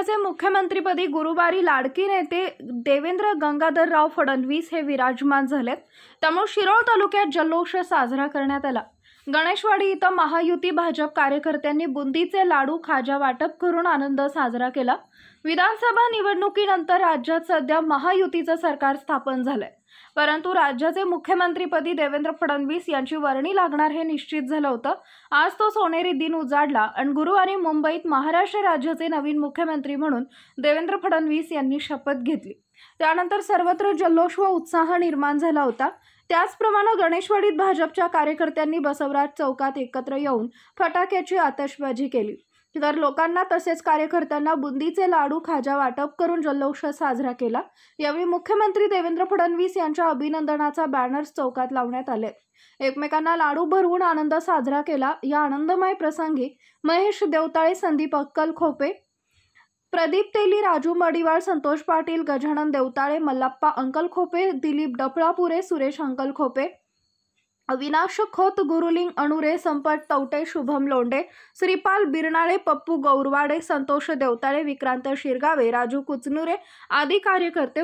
राज्याचे मुख्यमंत्रीपदी गुरुवारी लाडकी नेते देवेंद्र गंगाधरराव फडणवीस हे विराजमान झालेत। त्यामुळे शिरोळ तालुक्यात जल्लोष साजरा करण्यात आला। गणेशवाडी इथं महायुती भाजप कार्यकर्त्यांनी बुंदीचे लाडू खाजा वाटप करून आनंद साजरा केला। विधानसभा निवडणुकीनंतर राज्यात सध्या महायुतीचं सरकार स्थापन झालंय, परंतु राज्याचे मुख्यमंत्रीपदी देवेंद्र फडणवीस यांची वर्णी लागणार हे निश्चित झालं होतं। आज तो सोनेरी दिन उजाडला आणि गुरुवारी मुंबईत महाराष्ट्र राज्याचे नवीन मुख्यमंत्री म्हणून देवेंद्र फडणवीस यांनी शपथ घेतली। त्यानंतर सर्वत्र जल्लोष व उत्साह निर्माण झाला होता। त्याचप्रमाणे गणेशवाडीत भाजपच्या कार्यकर्त्यांनी बसवराज चौकात एकत्र येऊन फटाक्याची आतषबाजी केली, तर लोकांना तसेच कार्यकर्त्यांना बुंदीचे लाडू खाजा वाटप करून जल्लोष साजरा केला। यावेळी मुख्यमंत्री देवेंद्र फडणवीस यांच्या अभिनंदनाचा बॅनर्स चौकात लावण्यात आले। एकमेकांना लाडू भरवून आनंद साजरा केला। या आनंदमय प्रसंगी महेश देवताळे, संदीप अक्कलखोपे, प्रदीप तेली, राजू मडिवाळ, संतोष पाटील, गजानन देवताळे, मल्लाप्पा अंकलखोपे, दिलीप डफळापुरे, सुरेश अंकलखोपे, अविनाश खोत, गुरुलिंग अणुरे, संपत तवटे, शुभम लोंढे, श्रीपाल बिरनाळे, पप्पू गौरवाडे, संतोष देवताळे, विक्रांत शिरगावे, राजू कुचनुरे आदी कार्यकर्ते